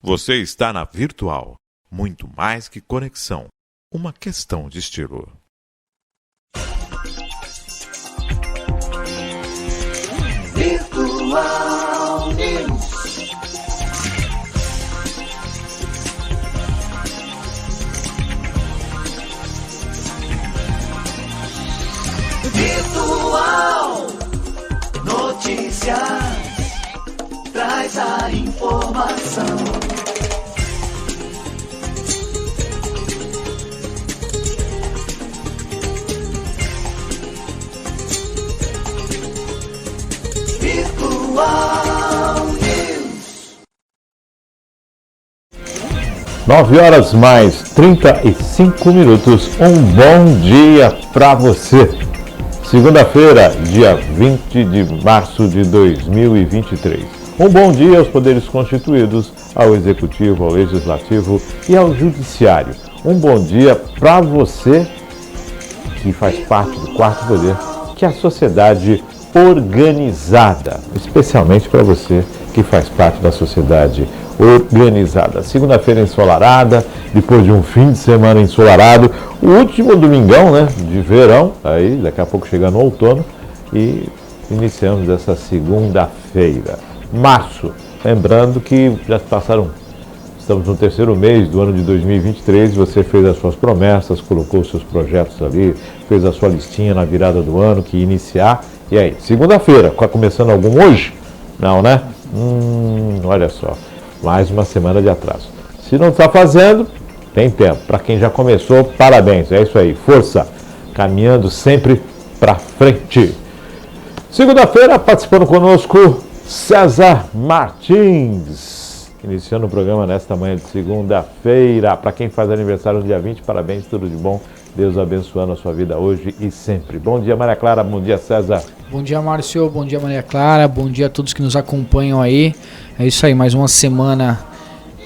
Você está na Virtual. Muito mais que conexão. Uma questão de estilo. Virtual News. Virtual Notícias. Traz a informação. Virtual News. 9h mais 35. Um bom dia para você. Segunda-feira, dia 20 de março de 2023. Um bom dia aos poderes constituídos, ao Executivo, ao Legislativo e ao Judiciário. Um bom dia para você que faz parte do quarto poder, que é a sociedade organizada, especialmente para você que faz parte da sociedade organizada. Segunda-feira ensolarada, depois de um fim de semana ensolarado, o último domingão, né, de verão, aí daqui a pouco chegando o outono, e iniciamos essa segunda-feira. Março, lembrando que já estamos no terceiro mês do ano de 2023, você fez as suas promessas, colocou os seus projetos ali, fez a sua listinha na virada do ano, que ia iniciar. E aí, segunda-feira, começando algum hoje? Não, né? Olha só, mais uma semana de atraso. Se não está fazendo, tem tempo. Para quem já começou, parabéns. É isso aí, força. Caminhando sempre para frente. Segunda-feira, participando conosco, César Martins. Iniciando o programa nesta manhã de segunda-feira. Para quem faz aniversário no dia 20, parabéns, tudo de bom. Deus abençoando a sua vida hoje e sempre. Bom dia, Maria Clara. Bom dia, César. Bom dia, Márcio. Bom dia, Maria Clara. Bom dia a todos que nos acompanham aí. É isso aí, mais uma semana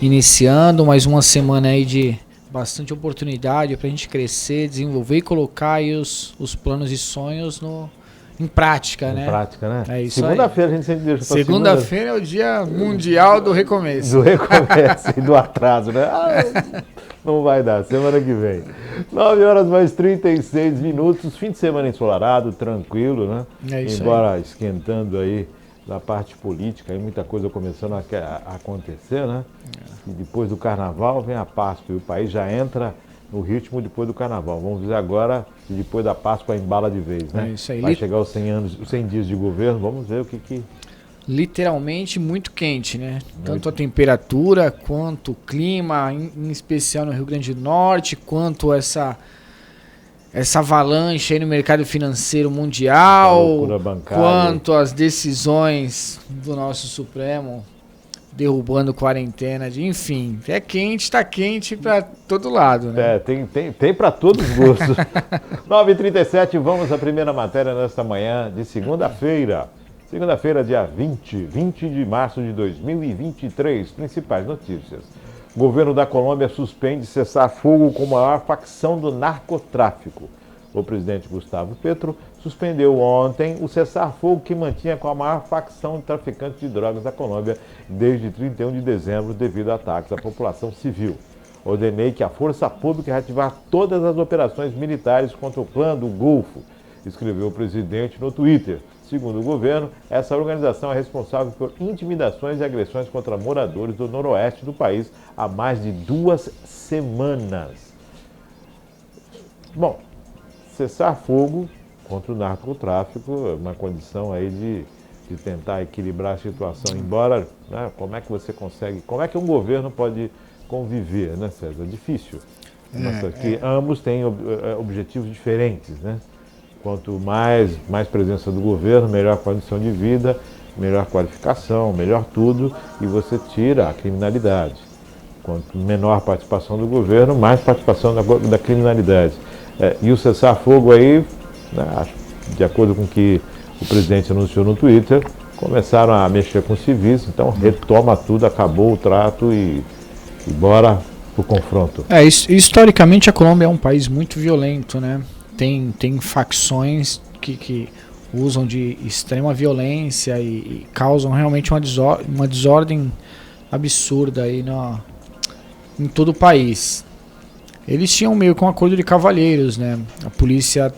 iniciando, mais uma semana aí de bastante oportunidade para a gente crescer, desenvolver e colocar aí os planos e sonhos em prática, né? Em prática, né? É isso. Segunda-feira a gente sempre deixa para segunda-feira é o dia mundial do recomeço. Do recomeço e do atraso, né? Não vai dar, semana que vem. 9h mais 36. Fim de semana ensolarado, tranquilo, né? É isso. Embora aí. Esquentando aí na parte política, aí muita coisa começando a acontecer, né? E depois do carnaval vem a Páscoa e o país já entra no ritmo depois do carnaval. Vamos ver agora se depois da Páscoa embala de vez, né? É isso aí. Vai chegar os 100 dias de governo, vamos ver o que... Literalmente muito quente, né? Tanto a temperatura, quanto o clima, em especial no Rio Grande do Norte, quanto essa avalanche aí no mercado financeiro mundial, quanto as decisões do nosso Supremo derrubando quarentena, enfim, é quente, tá quente para todo lado, né? Tem para todos os gostos. 9h37, vamos à primeira matéria nesta manhã de segunda-feira. Segunda-feira, dia 20 de março de 2023. Principais notícias. O governo da Colômbia suspende cessar-fogo com a maior facção do narcotráfico. O presidente Gustavo Petro suspendeu ontem o cessar-fogo que mantinha com a maior facção de traficantes de drogas da Colômbia desde 31 de dezembro devido a ataques à população civil. Ordenei que a força pública reativar todas as operações militares contra o clã do Golfo, escreveu o presidente no Twitter. Segundo o governo, essa organização é responsável por intimidações e agressões contra moradores do noroeste do país há mais de 2 semanas. Bom, cessar fogo contra o narcotráfico é uma condição aí de tentar equilibrar a situação. Embora, né, como é que você consegue, como é que um governo pode conviver, né, César? Difícil. Que ambos têm objetivos diferentes, né? Quanto mais presença do governo, melhor condição de vida, melhor qualificação, melhor tudo, e você tira a criminalidade. Quanto menor participação do governo, mais participação da criminalidade. E o cessar-fogo aí, né, de acordo com o que o presidente anunciou no Twitter, começaram a mexer com civis, então retoma tudo, acabou o trato e bora pro confronto. Historicamente a Colômbia é um país muito violento, né? Tem facções que usam de extrema violência e causam realmente uma desordem absurda aí em todo o país. Eles tinham meio que um acordo de cavalheiros, né? A polícia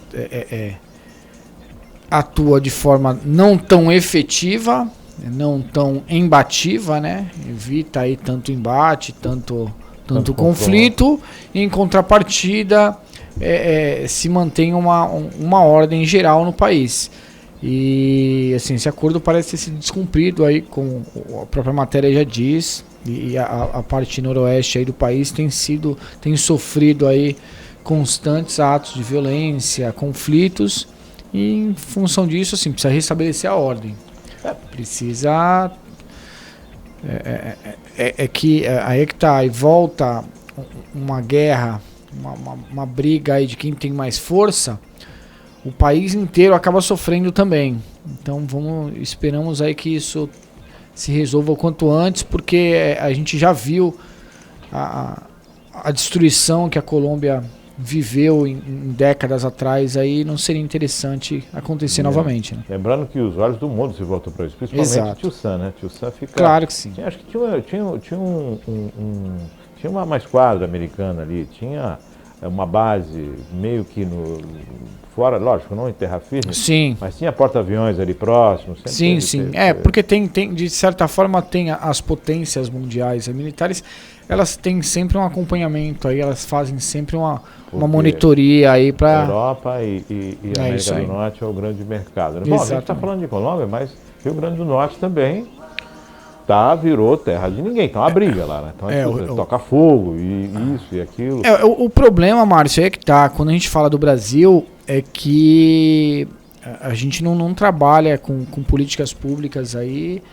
atua de forma não tão efetiva, não tão embativa, né? Evita aí tanto embate, tanto conflito. E em contrapartida, se mantém uma ordem geral no país. E assim, esse acordo parece ter sido descumprido aí, como a própria matéria já diz, e a parte noroeste aí do país tem sofrido aí constantes atos de violência, conflitos, e em função disso, assim, precisa restabelecer a ordem. Precisa aí que tá, e volta uma guerra, uma briga aí de quem tem mais força. O país inteiro acaba sofrendo também. Então esperamos aí que isso se resolva o quanto antes, porque a gente já viu a destruição que a Colômbia viveu em décadas atrás, aí não seria interessante acontecer novamente. Né? Lembrando que os olhos do mundo se voltam para isso, principalmente o Tio Sam, né? Tio Sam fica... Claro que sim. Acho que tinha uma esquadra americana ali, tinha uma base meio que fora, lógico, não em terra firme, sim, mas tinha porta-aviões ali próximos. Sim. Porque tem, de certa forma, tem as potências mundiais militares, elas têm sempre um acompanhamento aí, elas fazem sempre uma monitoria aí para... Europa e a América do Norte é o grande mercado. Bom, a gente está falando de Colômbia, mas Rio Grande do Norte também virou terra de ninguém, então a briga lá, né? Então toca fogo e isso e aquilo. O problema, Márcio, é que quando a gente fala do Brasil, é que a gente não trabalha com políticas públicas aí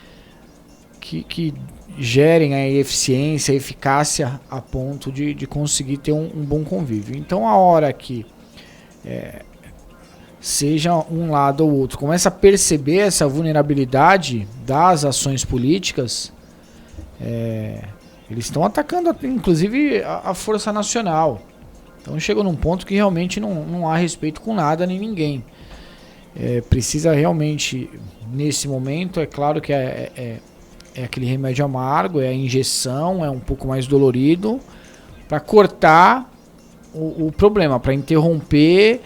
que gerem a eficiência, a eficácia a ponto de conseguir ter um bom convívio. Então a hora que seja um lado ou outro começa a perceber essa vulnerabilidade das ações políticas, eles estão atacando inclusive a Força Nacional. Então chegou num ponto que realmente não há respeito com nada nem ninguém. Precisa realmente, nesse momento, é claro que é aquele remédio amargo, é a injeção, é um pouco mais dolorido, para cortar o problema, para interromper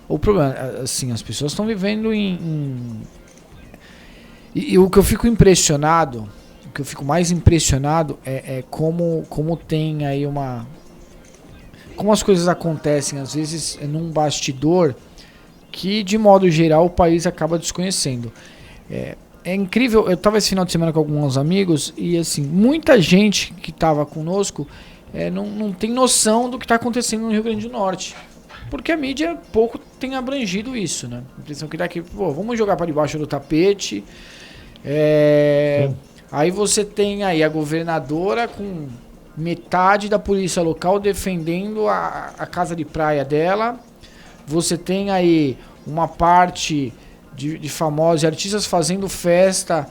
o problema. Assim, as pessoas estão vivendo E o que eu fico impressionado, o que eu fico mais impressionado é como tem aí como as coisas acontecem, às vezes, num bastidor que, de modo geral, o país acaba desconhecendo. É incrível, eu estava esse final de semana com alguns amigos e, assim, muita gente que estava conosco não tem noção do que está acontecendo no Rio Grande do Norte. Porque a mídia pouco tem abrangido isso, né? A impressão que dá aqui, vamos jogar para debaixo do tapete. Aí você tem aí a governadora com metade da polícia local defendendo a casa de praia dela. Você tem aí uma parte de famosos artistas fazendo festa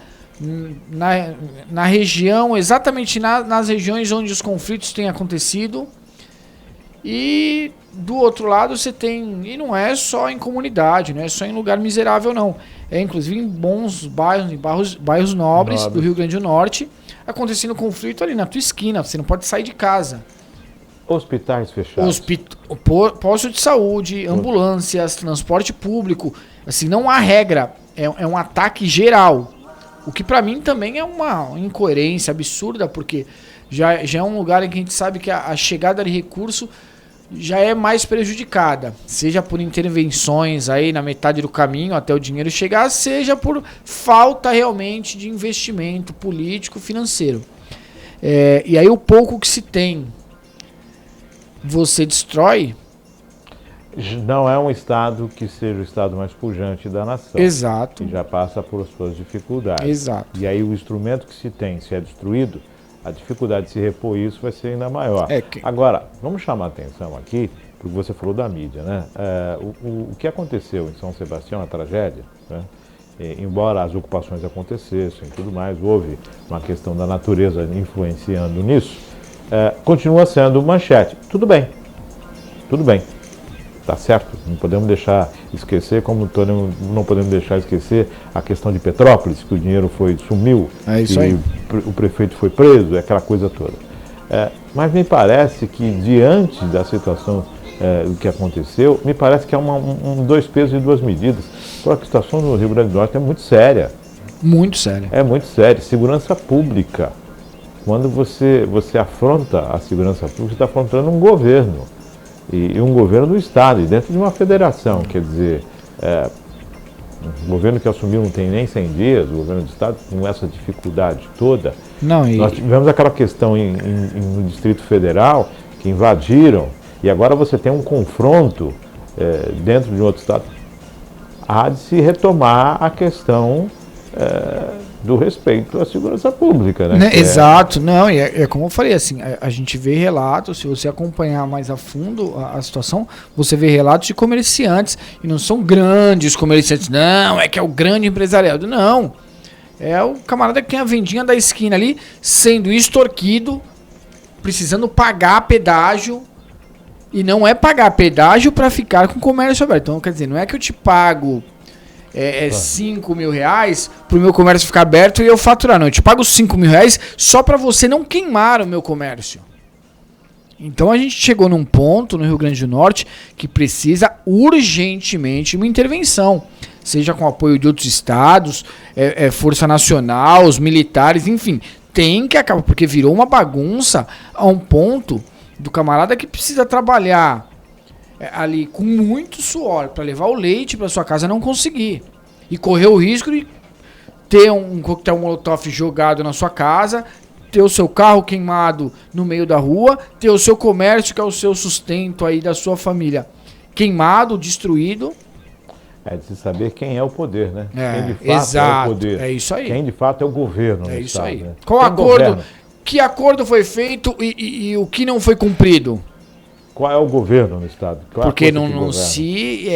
na região, exatamente nas regiões onde os conflitos têm acontecido. E do outro lado você tem, e não é só em comunidade, não é só em lugar miserável não, inclusive em bons bairros, em bairros nobres do Rio Grande do Norte, acontecendo conflito ali na tua esquina, você não pode sair de casa. Hospitais fechados. Posto de saúde, ambulâncias, transporte público, assim, não há regra, é um ataque geral, o que pra mim também é uma incoerência absurda, porque já é um lugar em que a gente sabe que a chegada de recurso já é mais prejudicada, seja por intervenções aí na metade do caminho até o dinheiro chegar, seja por falta realmente de investimento político, financeiro. E aí o pouco que se tem, você destrói. Não é um estado que seja o estado mais pujante da nação. Exato. Que já passa por suas dificuldades. Exato. E aí o instrumento que se tem, se é destruído, a dificuldade de se repor isso vai ser ainda maior. Agora, vamos chamar a atenção aqui, porque você falou da mídia, né? O que aconteceu em São Sebastião, a tragédia, né? Embora as ocupações acontecessem e tudo mais, houve uma questão da natureza influenciando nisso, continua sendo manchete. Tudo bem. tá certo, não podemos deixar esquecer, como não podemos deixar esquecer a questão de Petrópolis, que o dinheiro sumiu, É isso aí. o prefeito foi preso, aquela coisa toda. Mas me parece que, diante da situação do que aconteceu, me parece que é dois pesos e duas medidas. Porque a situação no Rio Grande do Norte é muito séria. Muito sério. É muito séria. Segurança pública. Quando você afronta a segurança pública, você está afrontando um governo. E um governo do Estado, e dentro de uma federação. Quer dizer, o governo que assumiu não tem nem 100 dias, o governo do Estado, com essa dificuldade toda. Nós tivemos aquela questão no Distrito Federal, que invadiram, e agora você tem um confronto dentro de um outro Estado. Há de se retomar a questão do respeito à segurança pública, né? Exato, não, e é como eu falei, assim, a gente vê relatos, se você acompanhar mais a fundo a situação, você vê relatos de comerciantes, e não são grandes comerciantes, não, é que é o grande empresariado, não, é o camarada que tem a vendinha da esquina ali, sendo extorquido, precisando pagar pedágio, e não é pagar pedágio para ficar com o comércio aberto. Então, quer dizer, não é que eu te pago 5 mil reais pro meu comércio ficar aberto e eu faturar. Não, eu te pago 5 mil reais só para você não queimar o meu comércio. Então a gente chegou num ponto no Rio Grande do Norte que precisa urgentemente uma intervenção. Seja com apoio de outros estados, Força Nacional, os militares, enfim. Tem que acabar, porque virou uma bagunça a um ponto do camarada que precisa trabalhar ali com muito suor para levar o leite para sua casa não conseguir. E correr o risco de ter um coquetel molotov jogado na sua casa, ter o seu carro queimado no meio da rua, ter o seu comércio, que é o seu sustento aí da sua família, queimado, destruído. É de se saber quem é o poder, né? Quem de fato exato, é o poder. É isso aí. Quem de fato é o governo. É isso estado, aí. Né? Qual quem acordo? Governa? Que acordo foi feito e o que não foi cumprido? Qual é o governo no estado? Porque não se...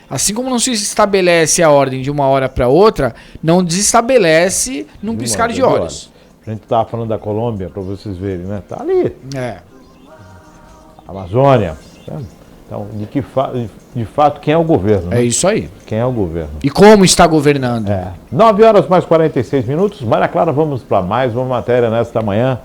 assim como não se estabelece a ordem de uma hora para outra, não desestabelece num piscar de olhos. A gente estava falando da Colômbia, para vocês verem, né? Tá ali. Amazônia. Então, de fato, quem é o governo? Né? É isso aí. Quem é o governo? E como está governando? 9 horas mais 46 minutos. Maria Clara, vamos para mais uma matéria nesta manhã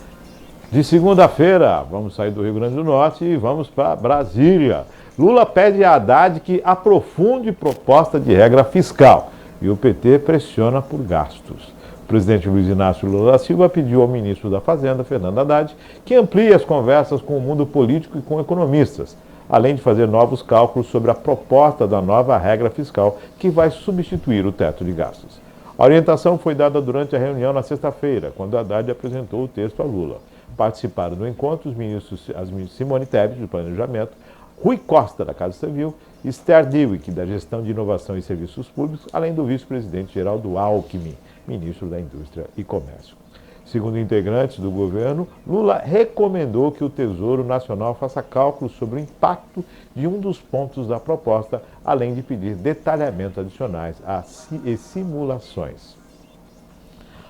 de segunda-feira. Vamos sair do Rio Grande do Norte e vamos para Brasília. Lula pede a Haddad que aprofunde proposta de regra fiscal e o PT pressiona por gastos. O presidente Luiz Inácio Lula da Silva pediu ao ministro da Fazenda, Fernando Haddad, que amplie as conversas com o mundo político e com economistas, além de fazer novos cálculos sobre a proposta da nova regra fiscal que vai substituir o teto de gastos. A orientação foi dada durante a reunião na sexta-feira, quando Haddad apresentou o texto a Lula. Participaram do encontro as ministras Simone Tebet, do Planejamento, Rui Costa, da Casa Civil, Esther Diewig, da Gestão de Inovação e Serviços Públicos, além do vice-presidente Geraldo Alckmin, ministro da Indústria e Comércio. Segundo integrantes do governo, Lula recomendou que o Tesouro Nacional faça cálculos sobre o impacto de um dos pontos da proposta, além de pedir detalhamentos adicionais e simulações.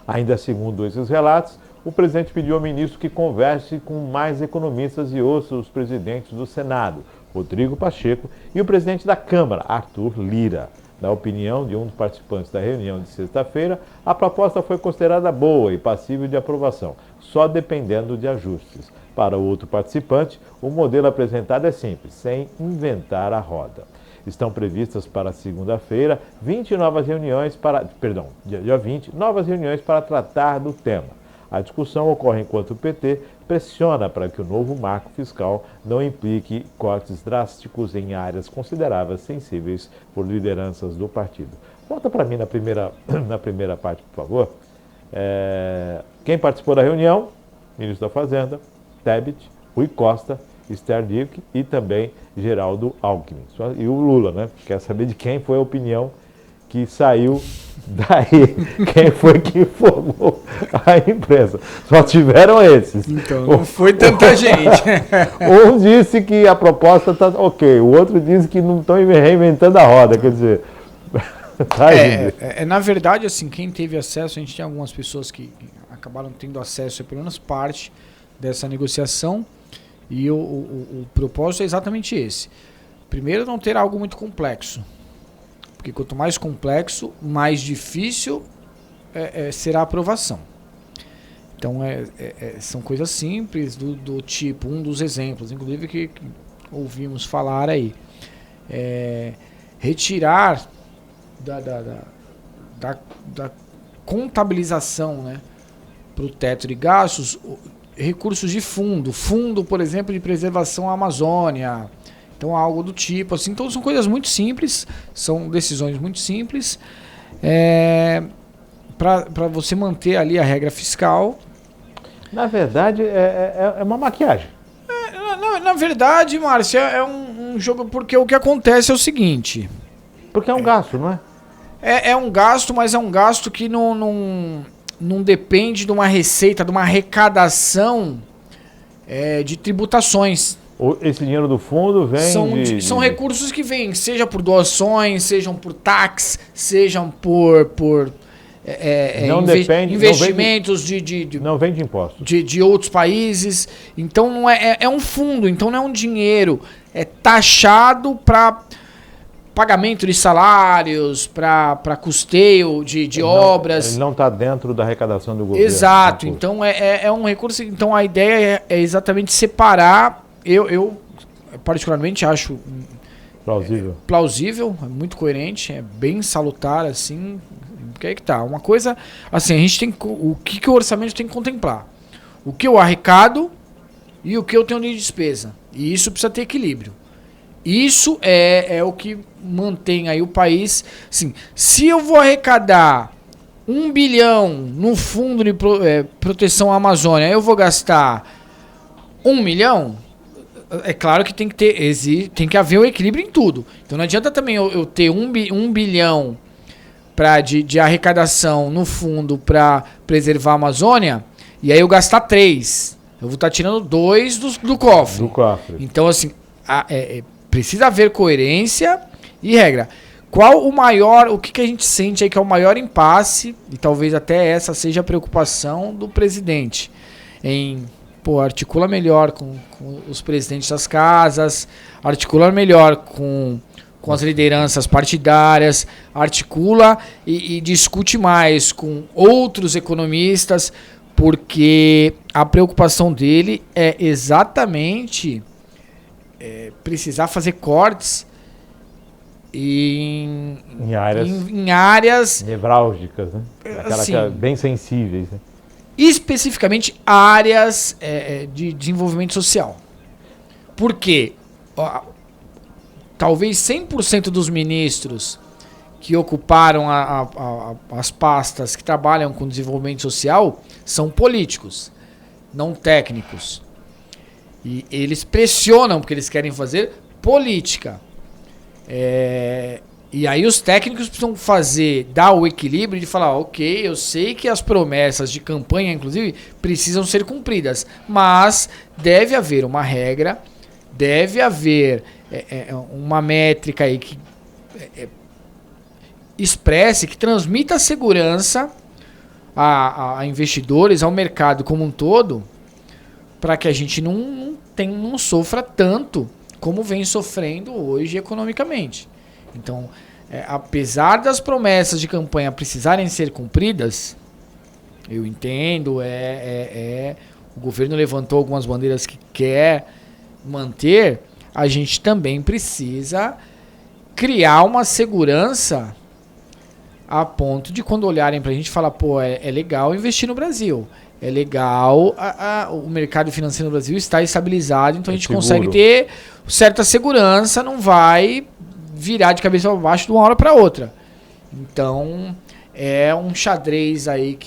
Ainda segundo esses relatos, o presidente pediu ao ministro que converse com mais economistas e ouça os presidentes do Senado, Rodrigo Pacheco, e o presidente da Câmara, Arthur Lira. Na opinião de um dos participantes da reunião de sexta-feira, a proposta foi considerada boa e passível de aprovação, só dependendo de ajustes. Para o outro participante, o modelo apresentado é simples, sem inventar a roda. Estão previstas para segunda-feira dia 20, novas reuniões para tratar do tema. A discussão ocorre enquanto o PT pressiona para que o novo marco fiscal não implique cortes drásticos em áreas consideradas sensíveis por lideranças do partido. Volta para mim na primeira parte, por favor. Quem participou da reunião? Ministro da Fazenda, Tebet, Rui Costa, Esther Diewig e também Geraldo Alckmin. E o Lula, né? Quer saber de quem foi a opinião que saiu daí, quem foi que informou a imprensa. Só tiveram esses. Então, não foi tanta gente. Um disse que a proposta está ok, o outro disse que não estão reinventando a roda, quer dizer... Na verdade, assim, quem teve acesso, a gente tem algumas pessoas que acabaram tendo acesso a pelo menos parte dessa negociação, e o propósito é exatamente esse. primeiro, não ter algo muito complexo. Porque quanto mais complexo, mais difícil será a aprovação. Então, são coisas simples do tipo, um dos exemplos, inclusive que ouvimos falar aí, retirar da contabilização, né, para o teto de gastos, recursos de fundo, por exemplo, de preservação à Amazônia, então algo do tipo, assim, então são coisas muito simples, são decisões muito simples, para você manter ali a regra fiscal. Na verdade, é uma maquiagem. Na verdade, Márcio, é um jogo, porque o que acontece é o seguinte... Porque é um gasto, não é? É um gasto, mas é um gasto que não depende de uma receita, de uma arrecadação de tributações. Esse dinheiro do fundo vem São recursos que vêm, seja por doações, sejam por taxas, sejam por investimentos não vem de impostos. De outros países. Então não é um fundo, então não é um dinheiro. É taxado para pagamento de salários, para custeio de obras. Ele não está dentro da arrecadação do governo. Exato. Então é um recurso. Então a ideia é exatamente separar. Eu particularmente acho plausível, é muito coerente, é bem salutar, assim. Porque aí que tá. Uma coisa, assim, a gente tem o que o orçamento tem que contemplar? O que eu arrecado e o que eu tenho de despesa. E isso precisa ter equilíbrio. Isso é o que mantém aí o país. Assim, se eu vou arrecadar 1 bilhão no fundo de proteção à Amazônia, eu vou gastar 1 milhão, é claro que tem que haver o equilíbrio em tudo. Então não adianta também eu ter 1 bilhão de arrecadação no fundo para preservar a Amazônia, e aí eu gastar 3. Eu vou estar tirando 2 do cofre. Então, assim, precisa haver coerência e regra. O que a gente sente aí que é o maior impasse, e talvez até essa seja a preocupação do presidente, articula melhor com os presidentes das casas, articula melhor com as lideranças partidárias, articula e discute mais com outros economistas, porque a preocupação dele é exatamente precisar fazer cortes em áreas nevrálgicas, né? Aquelas assim, bem sensíveis, né? Especificamente áreas de desenvolvimento social. Por quê? Talvez 100% dos ministros que ocuparam as pastas que trabalham com desenvolvimento social são políticos, não técnicos. E eles pressionam porque eles querem fazer política. E aí os técnicos precisam dar o equilíbrio de falar, ok, eu sei que as promessas de campanha, inclusive, precisam ser cumpridas, mas deve haver uma regra, deve haver uma métrica aí que expresse, que transmita segurança a investidores, ao mercado como um todo, para que a gente não sofra tanto como vem sofrendo hoje economicamente. Então, apesar das promessas de campanha precisarem ser cumpridas, eu entendo, o governo levantou algumas bandeiras que quer manter, a gente também precisa criar uma segurança a ponto de quando olharem pra gente falar, é legal investir no Brasil, é legal, o mercado financeiro no Brasil está estabilizado, então a gente consegue ter certa segurança, não vai virar de cabeça para baixo de uma hora para outra. Então, é um xadrez aí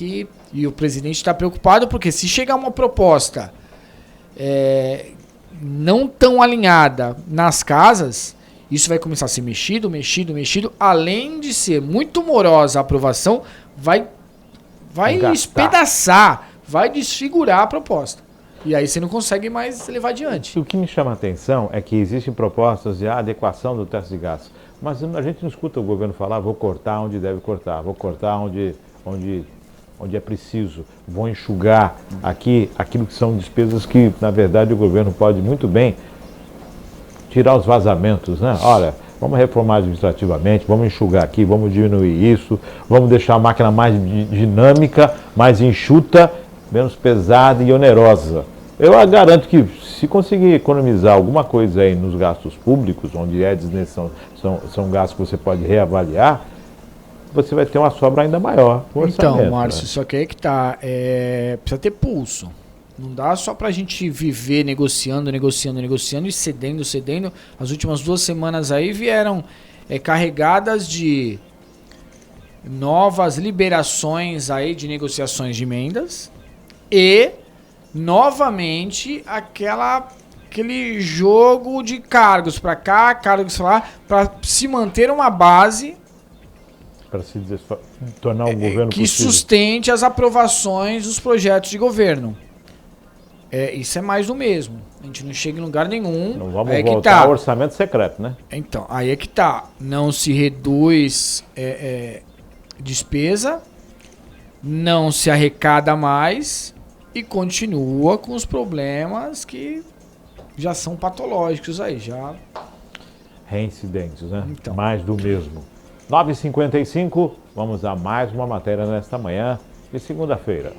e o presidente está preocupado, porque se chegar uma proposta não tão alinhada nas casas, isso vai começar a ser mexido, além de ser muito morosa a aprovação, vai espedaçar, vai desfigurar a proposta. E aí você não consegue mais levar adiante. O que me chama a atenção é que existem propostas de adequação do teto de gastos, mas a gente não escuta o governo falar, vou cortar onde deve cortar, vou cortar onde é preciso, vou enxugar aquilo que são despesas que, na verdade, o governo pode muito bem tirar os vazamentos, né? Olha, vamos reformar administrativamente, vamos enxugar aqui, vamos diminuir isso, vamos deixar a máquina mais dinâmica, mais enxuta, menos pesada e onerosa. Eu garanto que se conseguir economizar alguma coisa aí nos gastos públicos, onde são gastos que você pode reavaliar, você vai ter uma sobra ainda maior no orçamento. Então, Márcio, só que aí que tá, precisa ter pulso. Não dá só pra gente viver negociando e cedendo. As últimas 2 semanas aí vieram carregadas de novas liberações aí de negociações de emendas e novamente aquele jogo de cargos pra cá, cargos lá, pra se manter uma base para se tornar um governo que possível. Sustente as aprovações dos projetos de governo. Isso é mais do mesmo. A gente não chega em lugar nenhum. Não vamos voltar ao orçamento secreto, né? Então, aí é que tá. Não se reduz despesa, não se arrecada mais e continua com os problemas que já são patológicos aí. Reincidentes, né? Então. Mais do mesmo. 9h55, vamos a mais uma matéria nesta manhã de segunda-feira.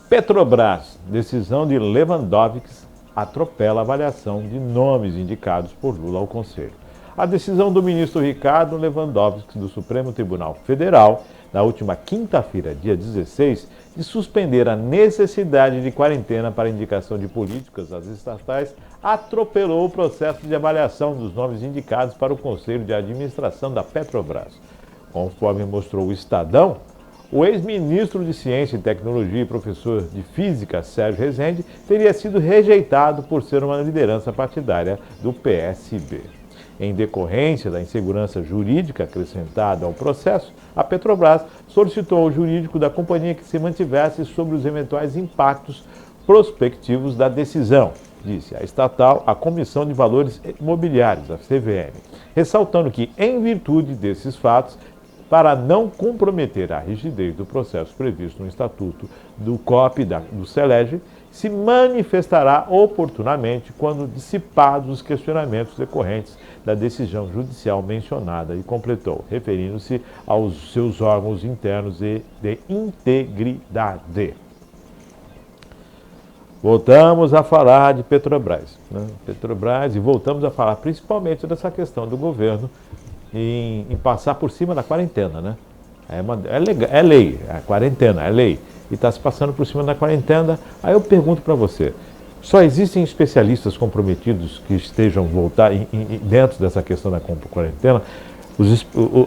Petrobras, decisão de Lewandowski atropela a avaliação de nomes indicados por Lula ao Conselho. A decisão do ministro Ricardo Lewandowski do Supremo Tribunal Federal, na última quinta-feira, dia 16, de suspender a necessidade de quarentena para indicação de políticos às estatais, atropelou o processo de avaliação dos nomes indicados para o Conselho de Administração da Petrobras. Conforme mostrou o Estadão, o ex-ministro de Ciência e Tecnologia e professor de Física, Sérgio Rezende, teria sido rejeitado por ser uma liderança partidária do PSB. Em decorrência da insegurança jurídica acrescentada ao processo, a Petrobras solicitou ao jurídico da companhia que se mantivesse sobre os eventuais impactos prospectivos da decisão, disse a estatal à Comissão de Valores Imobiliários, a CVM, ressaltando que, em virtude desses fatos, para não comprometer a rigidez do processo previsto no Estatuto do COP do SELEG, se manifestará oportunamente quando dissipados os questionamentos decorrentes da decisão judicial mencionada, e completou, referindo-se aos seus órgãos internos e de integridade. Voltamos a falar de Petrobras, né? Petrobras, e voltamos a falar principalmente dessa questão do governo em passar por cima da quarentena, né? É lei, a quarentena é lei, e está se passando por cima da quarentena. Aí eu pergunto para você, só existem especialistas comprometidos que estejam dentro dessa questão da quarentena?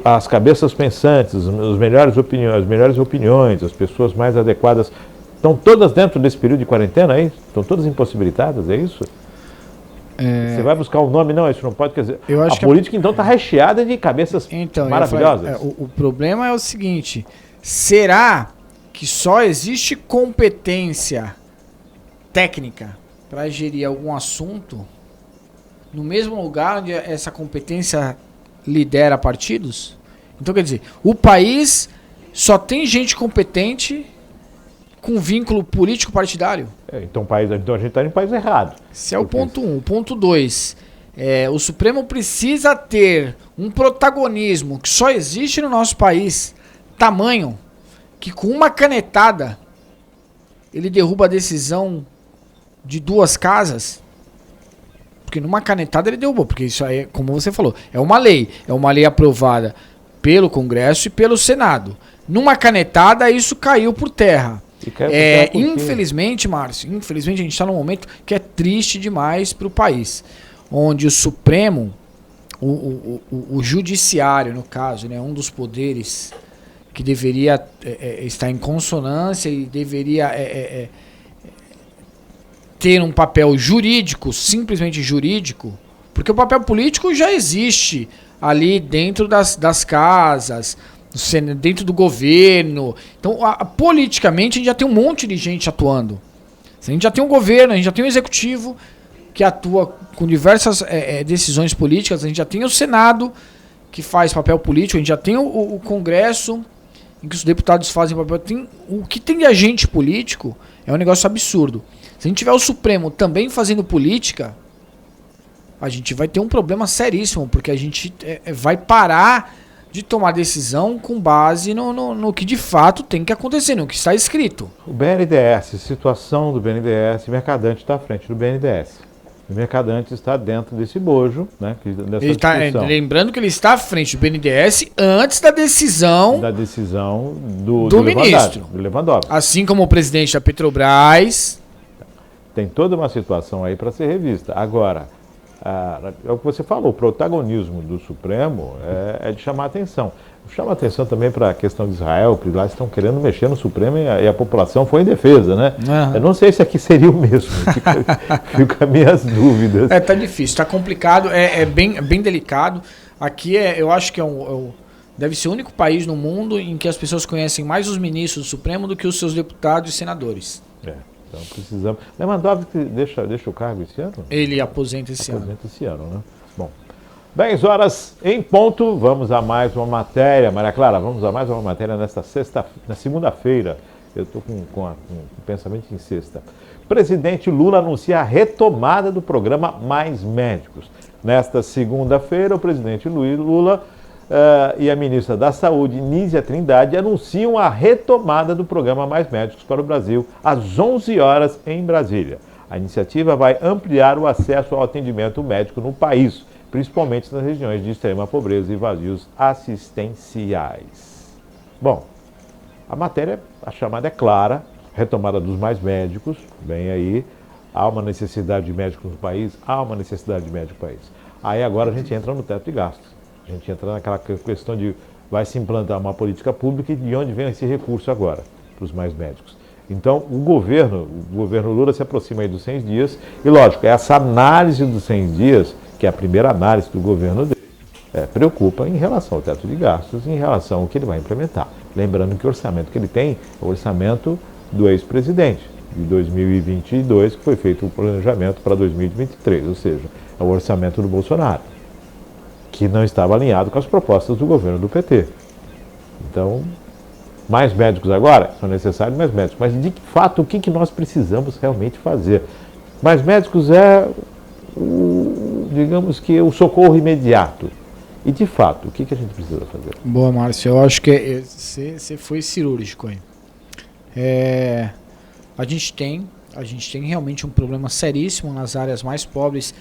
As cabeças pensantes, as melhores opiniões, as pessoas mais adequadas, estão todas dentro desse período de quarentena, é isso? Estão todas impossibilitadas, é isso? Você vai buscar um nome? Não, isso não pode, quer dizer, a política então está recheada de cabeças maravilhosas. O problema é o seguinte, será que só existe competência técnica para gerir algum assunto no mesmo lugar onde essa competência lidera partidos? Então, quer dizer, o país só tem gente competente com vínculo político-partidário? Então a gente está em país errado. Esse é o ponto 1. O ponto 2, o Supremo precisa ter um protagonismo que só existe no nosso país, tamanho, que com uma canetada ele derruba a decisão de 2 casas. Porque numa canetada ele derrubou, porque isso aí, como você falou, é uma lei aprovada pelo Congresso e pelo Senado. Numa canetada isso caiu por terra. Infelizmente, Márcio, a gente está num momento que é triste demais para o país, onde o Supremo, o Judiciário, no caso, né, um dos poderes que deveria estar em consonância e deveria ter um papel jurídico, simplesmente jurídico, porque o papel político já existe ali dentro das casas, dentro do governo. Então, politicamente, a gente já tem um monte de gente atuando. A gente já tem um governo, a gente já tem um executivo que atua com diversas decisões políticas, a gente já tem o Senado, que faz papel político, a gente já tem o Congresso, em que os deputados fazem papel. O que tem de agente político é um negócio absurdo. Se a gente tiver o Supremo também fazendo política, a gente vai ter um problema seríssimo, porque a gente vai parar de tomar decisão com base no que de fato tem que acontecer, no que está escrito. O BNDES, situação do BNDES, Mercadante está à frente do BNDES. O Mercadante está dentro desse bojo, né? Dessa discussão. Lembrando que ele está à frente do BNDES antes da decisão do ministro. Do Lewandowski. Assim como o presidente da Petrobras. Tem toda uma situação aí para ser revista. Agora, é o que você falou, o protagonismo do Supremo é de chamar a atenção. Chama a atenção também para a questão de Israel, porque lá estão querendo mexer no Supremo e a população foi em defesa, né? Eu não sei se aqui seria o mesmo, fica minhas dúvidas. Tá difícil, tá complicado, é bem delicado. Aqui eu acho que deve ser o único país no mundo em que as pessoas conhecem mais os ministros do Supremo do que os seus deputados e senadores. Então precisamos... Lewandowski deixa o cargo esse ano? Ele aposenta esse ano. Aposenta esse ano, né? Bom, 10 horas em ponto, vamos a mais uma matéria. Maria Clara, vamos a mais uma matéria na segunda-feira. Eu estou com o pensamento em sexta. Presidente Lula anuncia a retomada do programa Mais Médicos. Nesta segunda-feira, o presidente Lula e a ministra da Saúde, Nízia Trindade, anunciam a retomada do programa Mais Médicos para o Brasil, às 11 horas em Brasília. A iniciativa vai ampliar o acesso ao atendimento médico no país, principalmente nas regiões de extrema pobreza e vazios assistenciais. Bom, a chamada é clara, retomada dos mais médicos, vem aí, há uma necessidade de médicos no país, Aí agora a gente entra no teto de gastos, a gente entra naquela questão de vai se implantar uma política pública e de onde vem esse recurso agora para os mais médicos. Então, o governo Lula se aproxima aí dos 100 dias e, lógico, essa análise dos 100 dias, que é a primeira análise do governo dele, preocupa em relação ao teto de gastos, em relação ao que ele vai implementar. Lembrando que o orçamento que ele tem é o orçamento do ex-presidente, de 2022, que foi feito o planejamento para 2023, ou seja, é o orçamento do Bolsonaro, que não estava alinhado com as propostas do governo do PT. Então, mais médicos agora? São necessários mais médicos. Mas, de fato, o que nós precisamos realmente fazer? Mais médicos é, digamos que, o socorro imediato. E, de fato, o que a gente precisa fazer? Boa, Márcio. Eu acho que você foi cirúrgico aí. A gente tem realmente um problema seríssimo nas áreas mais pobres,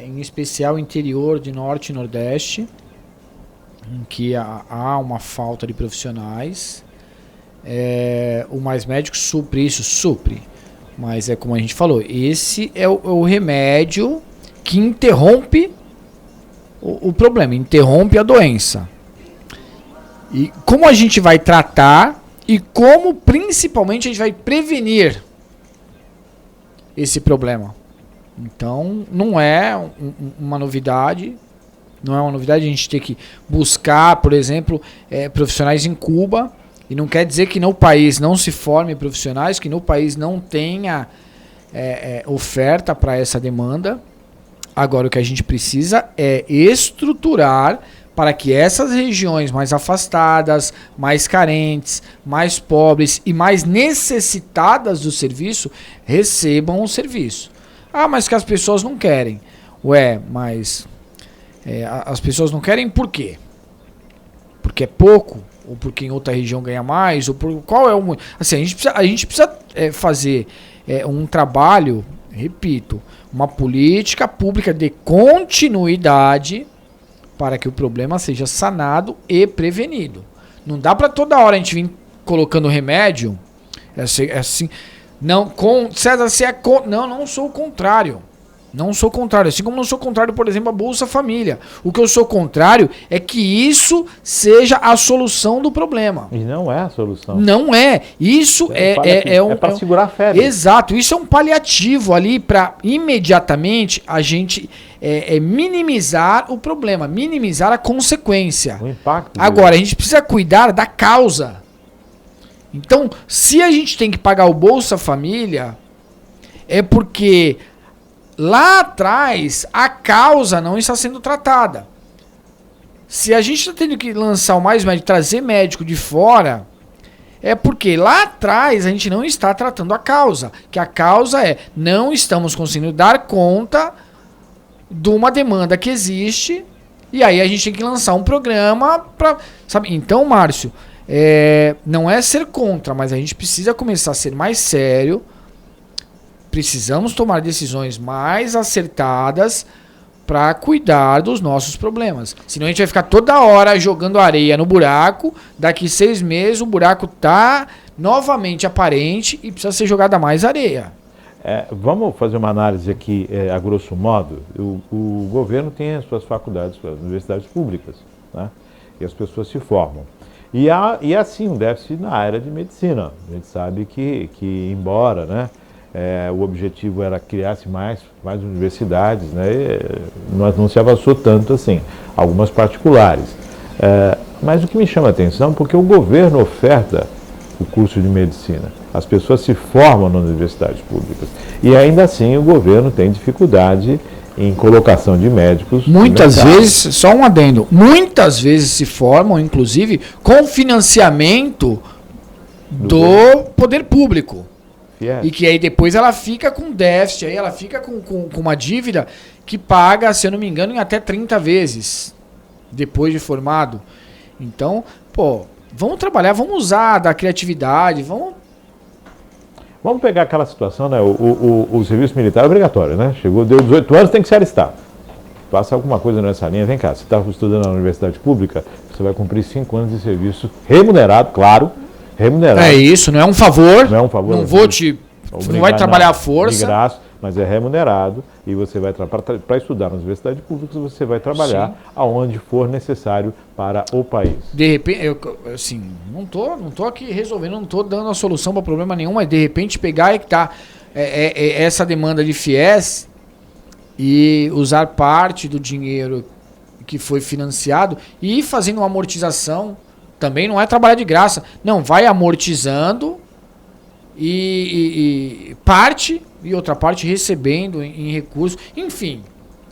em especial interior de Norte e Nordeste, em que há uma falta de profissionais. O Mais Médicos supre isso? Supre. Mas é como a gente falou, esse é o remédio que interrompe o problema, interrompe a doença. E como a gente vai tratar e como principalmente a gente vai prevenir esse problema. Então, não é uma novidade. Não é uma novidade a gente ter que buscar, por exemplo, profissionais em Cuba. E não quer dizer que no país não se forme profissionais, que no país não tenha oferta para essa demanda. Agora, o que a gente precisa é estruturar para que essas regiões mais afastadas, mais carentes, mais pobres e mais necessitadas do serviço recebam o serviço. Ah, mas que as pessoas não querem. Mas as pessoas não querem por quê? Porque é pouco? Ou porque em outra região ganha mais? Ou por qual é o... Assim, a gente precisa fazer um trabalho, repito, uma política pública de continuidade para que o problema seja sanado e prevenido. Não dá para toda hora a gente vir colocando remédio. Assim, não, César, você é não sou o contrário. Não sou contrário. Assim como não sou contrário, por exemplo, a Bolsa Família. O que eu sou contrário é que isso seja a solução do problema. E não é a solução. Não é. Isso é para segurar a febre. Exato. Isso é um paliativo ali para imediatamente a gente minimizar o problema, minimizar a consequência. O impacto. Agora, a gente precisa cuidar da causa. Então, se a gente tem que pagar o Bolsa Família, é porque lá atrás a causa não está sendo tratada. Se a gente está tendo que lançar o Mais Médico, trazer médico de fora, é porque lá atrás a gente não está tratando a causa. Que a causa não estamos conseguindo dar conta de uma demanda que existe, e aí a gente tem que lançar um programa para, sabe? Então, Márcio, não é ser contra, mas a gente precisa começar a ser mais sério, precisamos tomar decisões mais acertadas para cuidar dos nossos problemas. Senão a gente vai ficar toda hora jogando areia no buraco, daqui 6 meses o buraco tá novamente aparente e precisa ser jogada mais areia. Vamos fazer uma análise aqui, a grosso modo. O governo tem as suas faculdades, as universidades públicas, né? E as pessoas se formam. E há sim um déficit na área de medicina. A gente sabe que embora, né, o objetivo era criar-se mais universidades, né, não se avançou tanto assim, algumas particulares. Mas o que me chama a atenção é porque o governo oferta o curso de medicina. As pessoas se formam nas universidades públicas. E ainda assim o governo tem dificuldade em colocação de médicos. Muitas vezes, só um adendo, muitas vezes se formam, inclusive, com financiamento do poder público. E que aí depois ela fica com déficit, aí ela fica com uma dívida que paga, se eu não me engano, em até 30 vezes depois de formado. Então, vamos trabalhar, vamos usar da criatividade, Vamos pegar aquela situação, né? O serviço militar é obrigatório, né? Deu 18 anos, tem que se alistar. Passa alguma coisa nessa linha, vem cá, você está estudando na universidade pública, você vai cumprir 5 anos de serviço remunerado, claro, remunerado. É isso, não é um favor. Não é um favor. Não vou te... Não vai trabalhar à força. De graça, mas é remunerado e você vai para estudar na universidade pública, você vai trabalhar aonde for necessário para o país. De repente, assim, não tô aqui resolvendo, não tô dando a solução para problema nenhum, mas de repente pegar essa demanda de FIES e usar parte do dinheiro que foi financiado e ir fazendo uma amortização. Também não é trabalhar de graça. Não, vai amortizando e parte e outra parte recebendo em recursos. Enfim,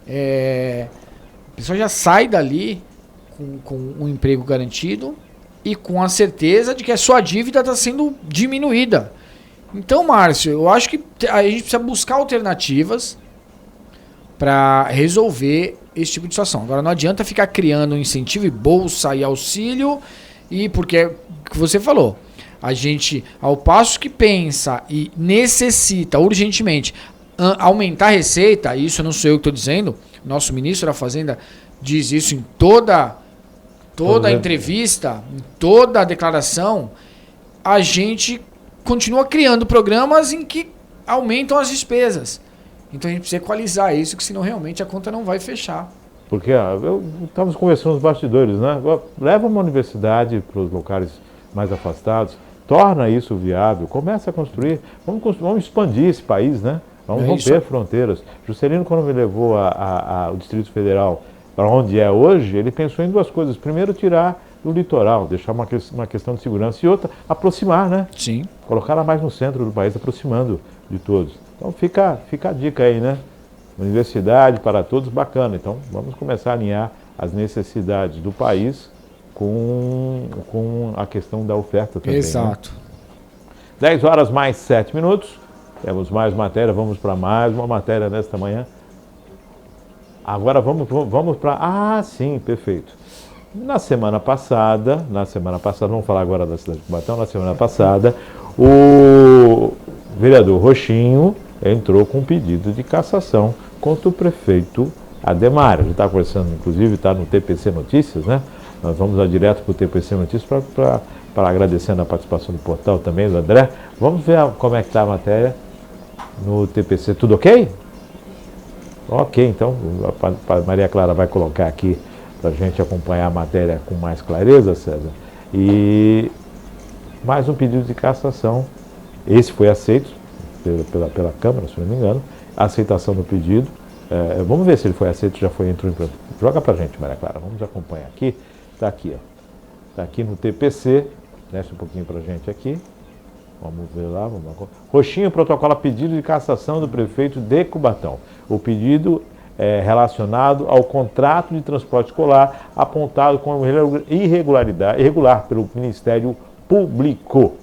a pessoa já sai dali com um emprego garantido e com a certeza de que a sua dívida está sendo diminuída. Então, Márcio, eu acho que a gente precisa buscar alternativas para resolver esse tipo de situação. Agora, não adianta ficar criando incentivo e bolsa e auxílio, e porque é o que você falou, a gente, ao passo que pensa e necessita urgentemente aumentar a receita, isso não sou eu que estou dizendo, nosso ministro da Fazenda diz isso em toda a entrevista, em toda a declaração, a gente continua criando programas em que aumentam as despesas. Então a gente precisa equalizar isso, que senão realmente a conta não vai fechar. Porque estamos conversando nos bastidores, né? Leva uma universidade para os locais mais afastados, torna isso viável, começa a construir, vamos expandir esse país, né? Vamos romper fronteiras. Juscelino, quando me levou ao Distrito Federal para onde é hoje, ele pensou em 2 coisas. Primeiro, tirar do litoral, deixar uma questão de segurança, e outra, aproximar, né? Sim. Colocar ela mais no centro do país, aproximando de todos. Então fica a dica aí, né? Universidade para todos, bacana. Então vamos começar a alinhar as necessidades do país com a questão da oferta também. Exato. Né? 10 horas mais 7 minutos. Temos mais matéria, vamos para mais uma matéria nesta manhã. Agora vamos para... sim, perfeito. Na semana passada, vamos falar agora da cidade de Cubatão, na semana passada, o vereador Rochinho entrou com um pedido de cassação contra o prefeito Ademar. A gente está conversando, inclusive, está no TPC Notícias, né? Nós vamos lá direto para o TPC Notícias para agradecendo a participação do portal também, do André. Vamos ver como é que está a matéria no TPC. Tudo ok? Ok, então a Maria Clara vai colocar aqui para a gente acompanhar a matéria com mais clareza, César. E mais um pedido de cassação. Esse foi aceito pela Câmara, se não me engano. A aceitação do pedido. Vamos ver se ele foi aceito, já foi entrou. Joga para a gente, Maria Clara. Vamos acompanhar aqui. Está aqui, ó. Está aqui no TPC. Desce um pouquinho para a gente aqui. Vamos ver lá. Rochinho protocola pedido de cassação do prefeito de Cubatão. O pedido é relacionado ao contrato de transporte escolar apontado como irregular pelo Ministério Público.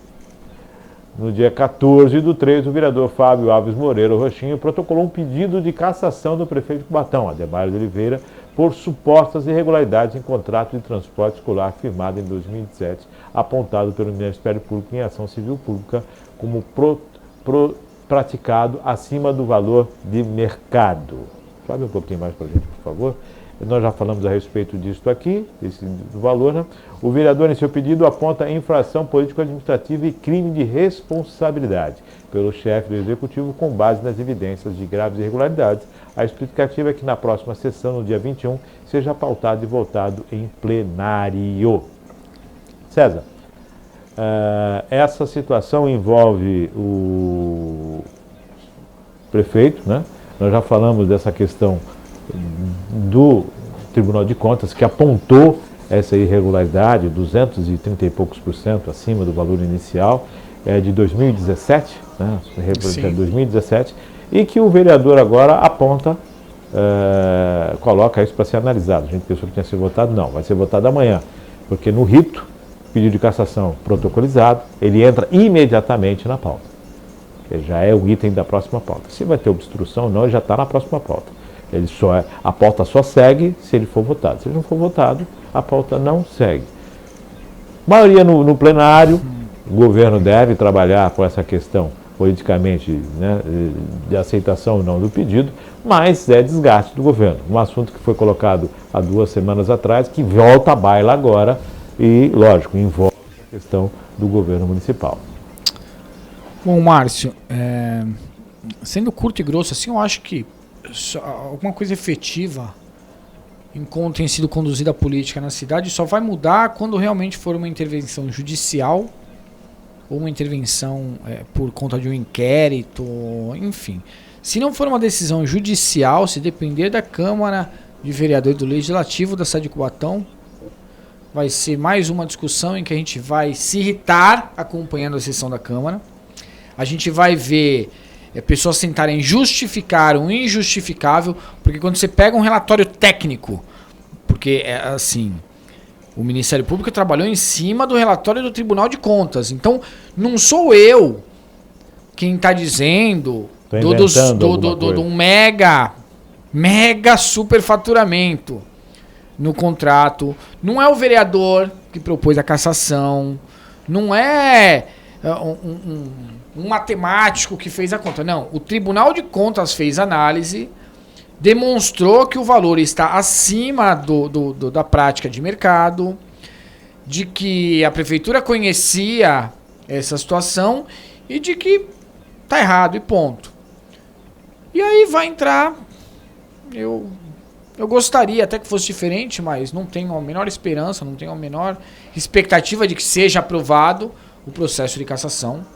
no dia 14/3, o vereador Fábio Alves Moreira Rochinho protocolou um pedido de cassação do prefeito de Cubatão, Ademar de Oliveira, por supostas irregularidades em contrato de transporte escolar firmado em 2017, apontado pelo Ministério Público em ação civil pública como praticado acima do valor de mercado. Fale um pouquinho mais para a gente, por favor. Nós já falamos a respeito disso aqui, do valor, né? O vereador, em seu pedido, aponta infração político-administrativa e crime de responsabilidade pelo chefe do Executivo com base nas evidências de graves irregularidades. A explicativa é que na próxima sessão, no dia 21, seja pautado e votado em plenário. César, essa situação envolve o prefeito, né? Nós já falamos dessa questão do Tribunal de Contas, que apontou essa irregularidade, 230 e poucos % acima do valor inicial, de 2017, né? 2017, e que o vereador agora aponta, coloca isso para ser analisado. A gente pensou que tinha sido votado, não, vai ser votado amanhã, porque no rito, pedido de cassação protocolizado, ele entra imediatamente na pauta. Ele já é o item da próxima pauta. Se vai ter obstrução ou não, ele já está na próxima pauta. A pauta só segue se ele for votado. Se ele não for votado, a pauta não segue. Maioria no plenário, o governo deve trabalhar com essa questão politicamente, né, de aceitação ou não do pedido, mas é desgaste do governo. Um assunto que foi colocado há 2 semanas atrás, que volta à baila agora e, lógico, envolve a questão do governo municipal. Bom, Márcio, sendo curto e grosso assim, eu acho que alguma coisa efetiva enquanto tem sido conduzida a política na cidade só vai mudar quando realmente for uma intervenção judicial ou uma intervenção por conta de um inquérito, enfim. Se não for uma decisão judicial, se depender da Câmara de Vereadores do Legislativo da cidade de Cubatão, vai ser mais uma discussão em que a gente vai se irritar acompanhando a sessão da Câmara. A gente vai ver pessoas tentarem justificar o injustificável, porque quando você pega um relatório técnico, porque assim, o Ministério Público trabalhou em cima do relatório do Tribunal de Contas, então não sou eu quem está dizendo do um mega superfaturamento no contrato, não é o vereador que propôs a cassação, não é um matemático que fez a conta. Não, o Tribunal de Contas fez análise, demonstrou que o valor está acima da prática de mercado, de que a prefeitura conhecia essa situação e de que está errado e ponto. E aí vai entrar, eu gostaria até que fosse diferente, mas não tenho a menor esperança, não tenho a menor expectativa de que seja aprovado o processo de cassação.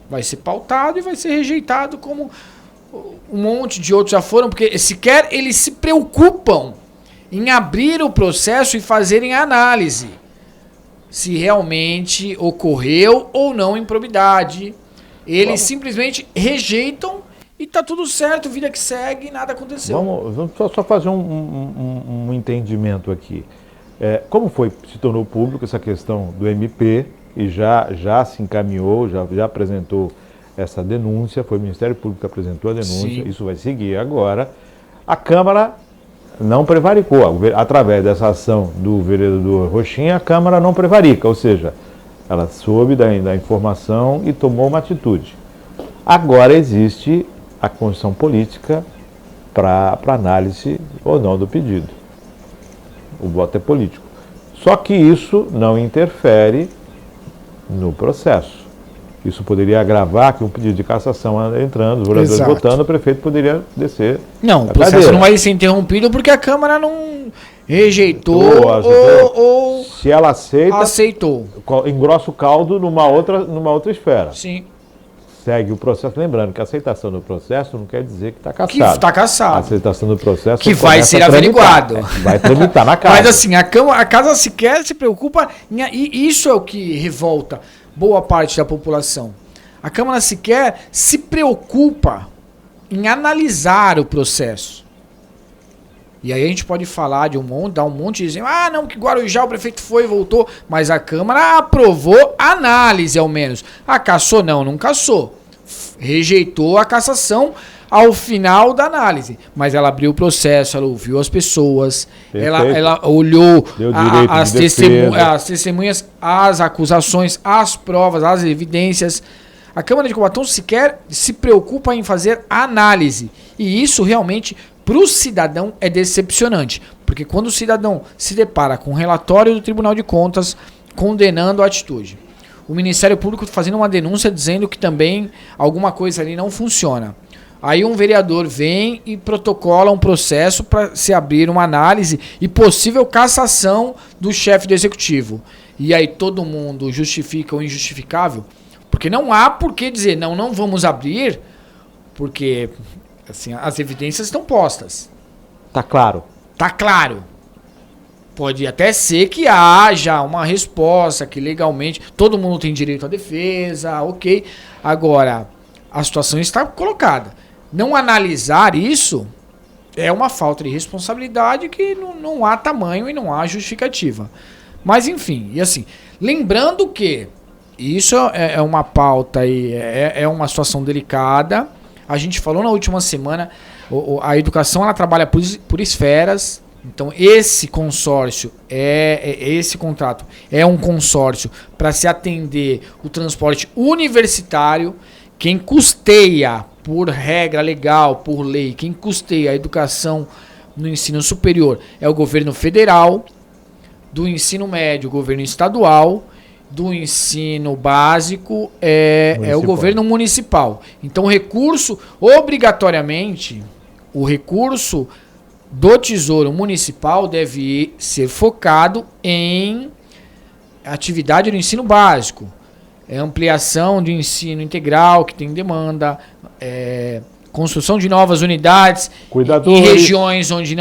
Vai ser pautado e vai ser rejeitado como um monte de outros já foram, porque sequer eles se preocupam em abrir o processo e fazerem a análise se realmente ocorreu ou não improbidade. Eles simplesmente rejeitam e tá tudo certo, vida que segue, nada aconteceu. Vamos só fazer um entendimento aqui. Como se tornou público essa questão do MP, e já se encaminhou, já apresentou essa denúncia, foi o Ministério Público que apresentou a denúncia, sim. Isso vai seguir agora. A Câmara não prevaricou, através dessa ação do vereador Rochinho, a Câmara não prevarica, ou seja, ela soube da informação e tomou uma atitude. Agora existe a condição política para análise ou não do pedido. O voto é político. Só que isso não interfere no processo. Isso poderia agravar que um pedido de cassação entrando, os vereadores votando, o prefeito poderia descer. Não, o processo não vai ser interrompido porque a Câmara não rejeitou ou se ela aceitou. Engrossa o caldo numa outra esfera. Sim. Segue o processo. Lembrando que a aceitação do processo não quer dizer que está cassado. Que está cassado. A aceitação do processo que vai ser averiguado. Vai tramitar na casa. Mas assim, a casa sequer se preocupa, e isso é o que revolta boa parte da população. A Câmara sequer se preocupa em analisar o processo. E aí a gente pode falar de dar um monte de exemplo. Ah, não, que Guarujá o prefeito foi e voltou. Mas a Câmara aprovou a análise, ao menos. Ah, cassou? Não cassou. Rejeitou a cassação ao final da análise. Mas ela abriu o processo, ela ouviu as pessoas, ela olhou as testemunhas, as acusações, as provas, as evidências. A Câmara de Cubatão sequer se preocupa em fazer análise. E isso realmente, para o cidadão, é decepcionante. Porque quando o cidadão se depara com um relatório do Tribunal de Contas condenando a atitude, o Ministério Público fazendo uma denúncia dizendo que também alguma coisa ali não funciona. Aí um vereador vem e protocola um processo para se abrir uma análise e possível cassação do chefe do executivo. E aí todo mundo justifica o injustificável, porque não há por que dizer não vamos abrir, porque assim, as evidências estão postas. Tá claro. Tá claro. Pode até ser que haja uma resposta que legalmente todo mundo tem direito à defesa, ok. Agora, a situação está colocada. Não analisar isso é uma falta de responsabilidade que não há tamanho e não há justificativa. Mas enfim, e assim, lembrando que isso é uma pauta e é uma situação delicada. A gente falou na última semana, a educação ela trabalha por esferas. Então esse consórcio, esse contrato é um consórcio para se atender o transporte universitário. Quem custeia, por regra legal, por lei, quem custeia a educação no ensino superior é o governo federal, do ensino médio, o governo estadual, do ensino básico é o governo municipal. Então o recurso, obrigatoriamente, o recurso do Tesouro Municipal deve ser focado em atividade do ensino básico. Ampliação do ensino integral, que tem demanda, construção de novas unidades em regiões onde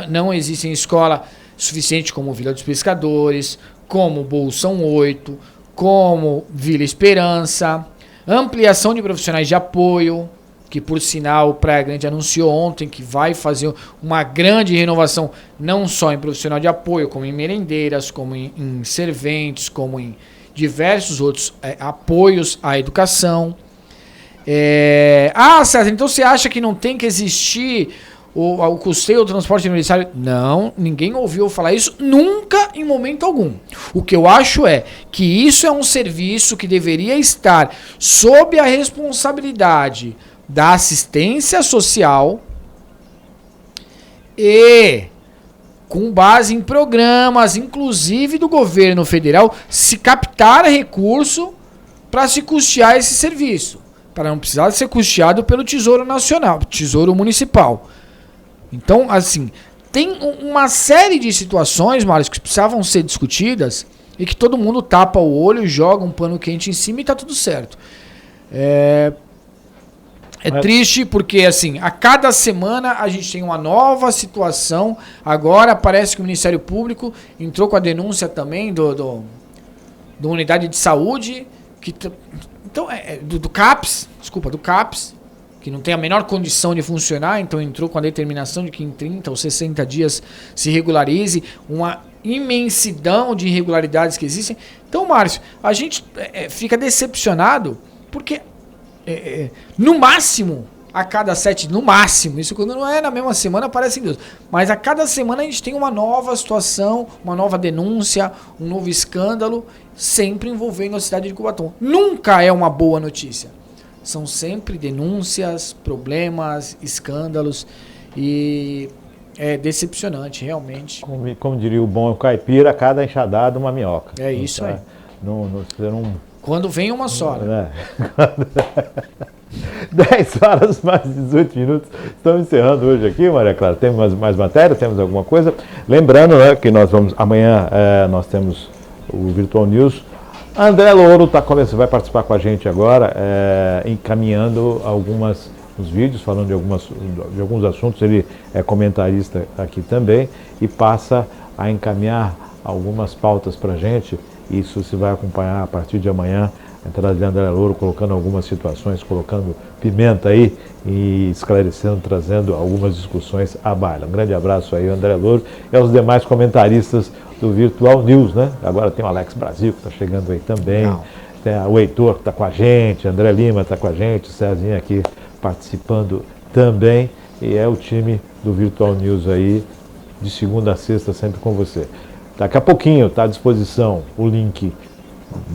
não existem escola suficiente, como Vila dos Pescadores, como Bolsão 8, como Vila Esperança, ampliação de profissionais de apoio, que por sinal o Praia Grande anunciou ontem que vai fazer uma grande renovação, não só em profissional de apoio, como em merendeiras, como em serventes, como em diversos outros apoios à educação. César, então você acha que não tem que existir o custeio do transporte universitário? Não, ninguém ouviu falar isso nunca, em momento algum. O que eu acho é que isso é um serviço que deveria estar sob a responsabilidade da assistência social e com base em programas, inclusive do governo federal, se captar recurso para se custear esse serviço, para não precisar ser custeado pelo Tesouro Nacional, Tesouro Municipal. Então, assim, tem uma série de situações, Márcio, que precisavam ser discutidas e que todo mundo tapa o olho, joga um pano quente em cima e tá tudo certo. Triste porque, assim, a cada semana a gente tem uma nova situação. Agora parece que o Ministério Público entrou com a denúncia também do Unidade de Saúde, do CAPS, que não tem a menor condição de funcionar, então entrou com a determinação de que em 30 ou 60 dias se regularize uma imensidão de irregularidades que existem. Então, Márcio, a gente fica decepcionado porque no máximo, a cada 7, no máximo, isso quando não é na mesma semana, parece em Deus, mas a cada semana a gente tem uma nova situação, uma nova denúncia, um novo escândalo, sempre envolvendo a cidade de Cubatão. Nunca é uma boa notícia. São sempre denúncias, problemas, escândalos e é decepcionante, realmente. Como diria o bom caipira, cada enxadada uma minhoca. É isso aí. Quando vem uma só. 10 horas mais 18 minutos. Estamos encerrando hoje aqui, Maria Clara. Temos mais matéria? Temos alguma coisa? Lembrando, né, que nós vamos amanhã nós temos o Virtual News. André Louro vai participar com a gente agora, encaminhando os vídeos, falando de alguns assuntos. Ele é comentarista aqui também e passa a encaminhar algumas pautas para a gente. Isso se vai acompanhar a partir de amanhã entrada de André Louro, colocando algumas situações, colocando pimenta aí e esclarecendo, trazendo algumas discussões à baila. Um grande abraço aí, André Louro, e aos demais comentaristas do Virtual News, né? Agora tem o Alex Brasil, que está chegando aí também. Não. Tem o Heitor, que está com a gente, André Lima está com a gente, o Cezinha aqui participando também. E é o time do Virtual News aí, de segunda a sexta, sempre com você. Daqui a pouquinho está à disposição o link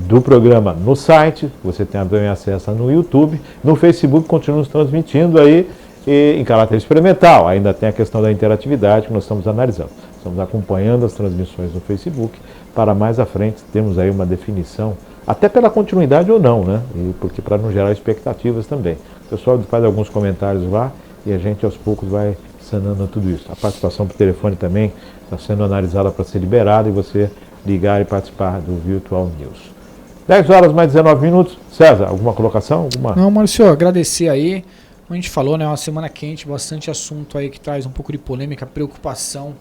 do programa no site, você tem também acesso no YouTube, no Facebook continuamos transmitindo aí em caráter experimental, ainda tem a questão da interatividade que nós estamos analisando. Estamos acompanhando as transmissões no Facebook, para mais à frente temos aí uma definição, até pela continuidade ou não, né? Porque para não gerar expectativas também. O pessoal faz alguns comentários lá e a gente aos poucos vai sanando tudo isso. A participação por telefone também está sendo analisada para ser liberada e você ligar e participar do Virtual News. 10 horas mais 19 minutos. César, alguma colocação? Não, Márcio, agradecer aí. Como a gente falou, né, uma semana quente, bastante assunto aí que traz um pouco de polêmica, preocupação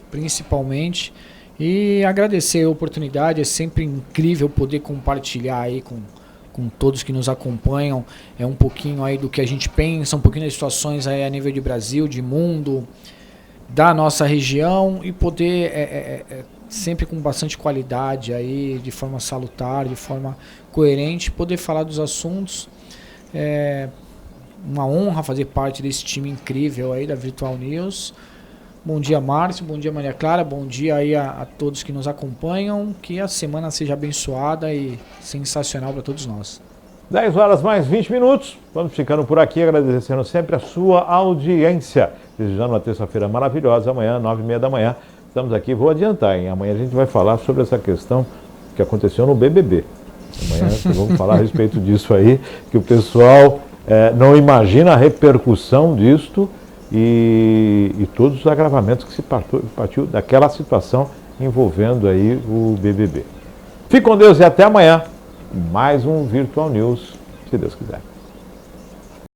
principalmente. E agradecer a oportunidade, é sempre incrível poder compartilhar aí com todos que nos acompanham, um pouquinho aí do que a gente pensa, um pouquinho das situações aí a nível de Brasil, de mundo, da nossa região e poder sempre com bastante qualidade aí, de forma salutar, de forma coerente, poder falar dos assuntos. Uma honra fazer parte desse time incrível aí da Virtual News. Bom dia, Márcio, bom dia, Maria Clara, bom dia aí a todos que nos acompanham, que a semana seja abençoada e sensacional para todos nós. 10 horas mais 20 minutos, vamos ficando por aqui, agradecendo sempre a sua audiência, desejando uma terça-feira maravilhosa, amanhã, 9h30 da manhã, estamos aqui, vou adiantar, hein? Amanhã a gente vai falar sobre essa questão que aconteceu no BBB, amanhã vamos falar a respeito disso aí, que o pessoal não imagina a repercussão disto, e todos os agravamentos que se partiu daquela situação envolvendo aí o BBB. Fique com Deus e até amanhã. Mais um Virtual News, se Deus quiser.